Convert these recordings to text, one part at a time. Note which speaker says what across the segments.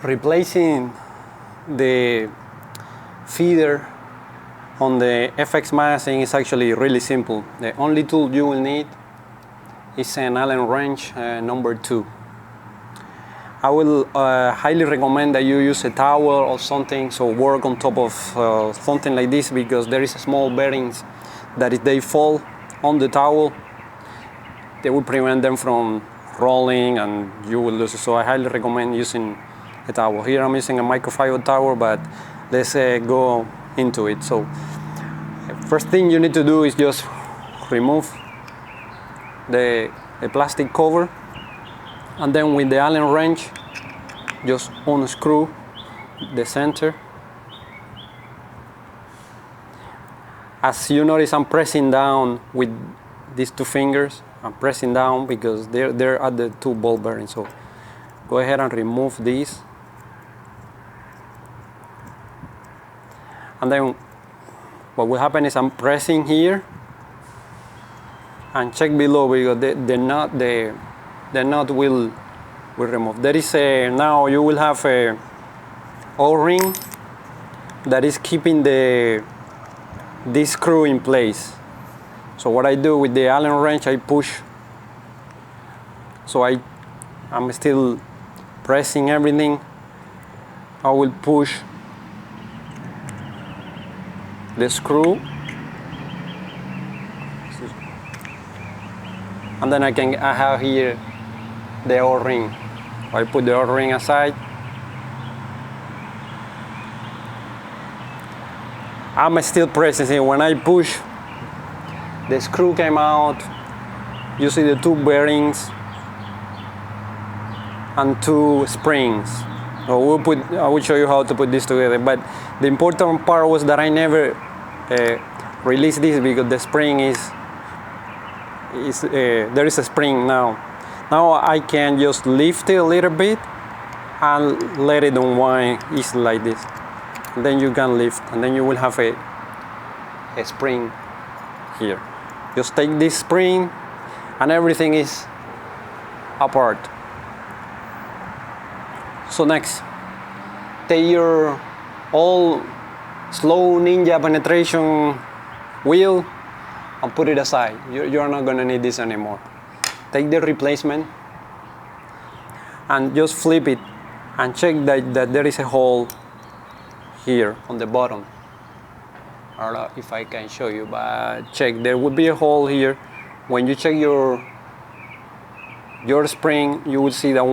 Speaker 1: Replacing the feeder on the FX magazine is actually really simple. The only tool you will need is an Allen wrench number 2. I will highly recommend that you use a towel or something, so work on top of something like this, because there is small bearings that if they fall on the towel, they will prevent them from rolling and you will lose it. So I highly recommend using a towel. Here I'm using a microfiber towel, but let's go into it. So first thing you need to do is just remove the plastic cover, and then with the Allen wrench just unscrew the center. As you notice, I'm pressing down with these 2 fingers. I'm pressing down because they're at the 2 ball bearings. So go ahead and remove these. And then what will happen is I'm pressing here and check below, because the nut will remove. There is now you will have a O-ring that is keeping this screw in place. So what I do with the Allen wrench, I push. So I'm still pressing everything. I will push the screw, and then I have here the O-ring. I put the O-ring aside. I'm still pressing. See, when I push, the screw came out. You see the 2 bearings and 2 springs. So I will show you how to put this together. But the important part was that I never release this, because the spring there is a spring now. Now I can just lift it a little bit and let it unwind easily like this. And then you can lift, and then you will have a spring here. Just take this spring and everything is apart. So next, take your old slow ninja penetration wheel and put it aside. You're not gonna need this anymore. Take the replacement and just flip it and check that there is a hole here on the bottom. I don't know if I can show you, but check, there would be a hole here. When you check your spring, you will see that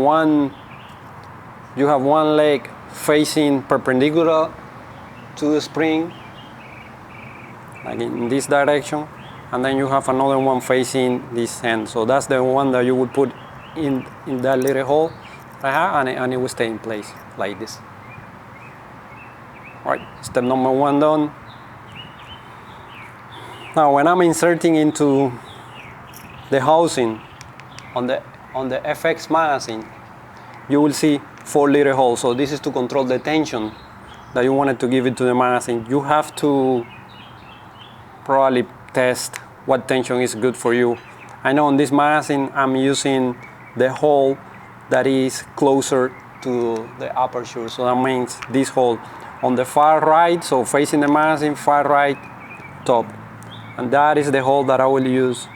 Speaker 1: you have one leg facing perpendicular to the spring, like in this direction, and then you have another one facing this end. So that's the one that you would put in that little hole, and it will stay in place like this. All right, step number 1 done. Now when I'm inserting into the housing on the FX magazine, you will see 4 little holes. So this is to control the tension that you wanted to give it to the magazine. You have to probably test what tension is good for you. I know on this magazine I'm using the hole that is closer to the aperture, so that means this hole on the far right, so facing the magazine, far right top, and that is the hole that I will use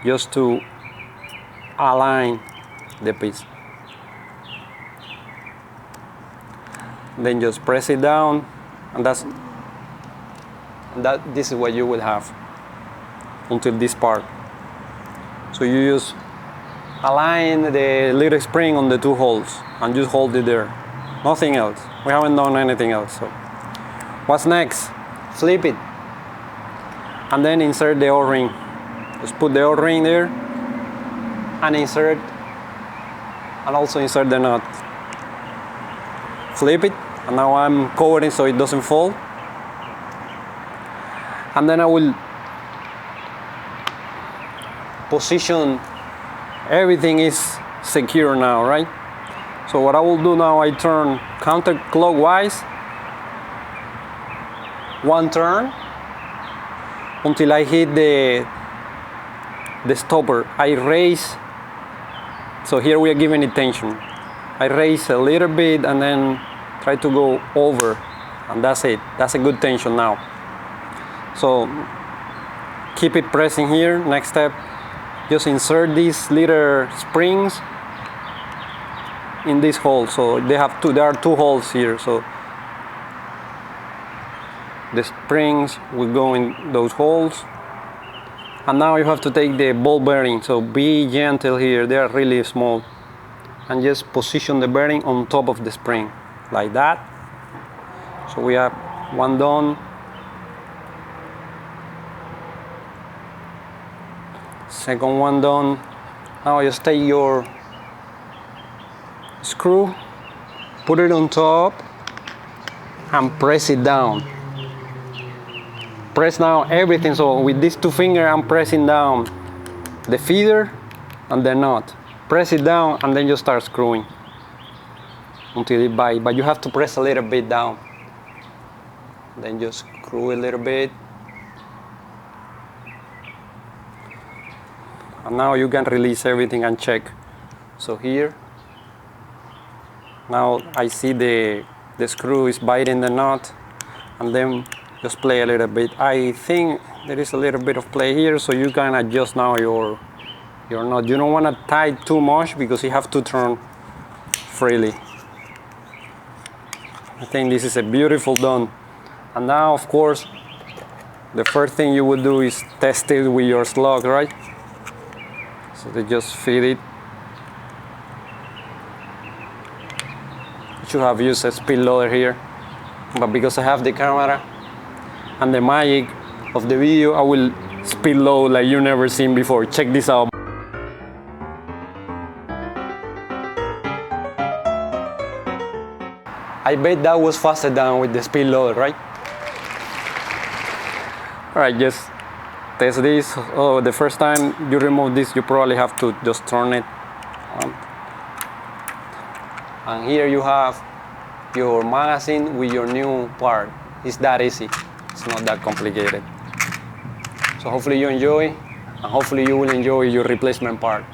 Speaker 1: just to align the piece. Then just press it down, and this is what you will have until this part. So you just align the little spring on the 2 holes and just hold it there. Nothing else. We haven't done anything else. So what's next? Flip it and then insert the O-ring. Just put the O-ring there and insert, and also insert the nut. Flip it, and now I'm covering so it doesn't fall. And then I will position, everything is secure now, right? So what I will do now, I turn counterclockwise, 1 turn, until I hit the stopper. I raise, so here we are giving it tension. I raise a little bit and then try to go over, and that's it. That's a good tension now. So keep it pressing here. Next step, just insert these little springs in this hole. So there are two holes here. So the springs will go in those holes. And now you have to take the ball bearing. So be gentle here. They are really small. And just position the bearing on top of the spring, like that. So we have one done. Second one done. Now just take your screw, put it on top, and press it down. Press down everything. So with these two fingers, I'm pressing down the feeder and the nut. Press it down and then you start screwing until it bites. But you have to press a little bit down. Then just screw a little bit. And now you can release everything and check. So here, now I see the screw is biting the nut, and then just play a little bit. I think there is a little bit of play here, so you can adjust now your nut. You don't want to tie too much because you have to turn freely. I think this is a beautiful done. And now, of course, the first thing you would do is test it with your slug, right? So they just feed it. You should have used a speed loader here, but because I have the camera and the magic of the video, I will speed load like you never seen before. Check this out. I bet that was faster than with the speed loader, right? Alright, just test this. Oh, the first time you remove this, you probably have to just turn it on. And here you have your magazine with your new part. It's that easy. It's not that complicated. So hopefully you enjoy, and hopefully you will enjoy your replacement part.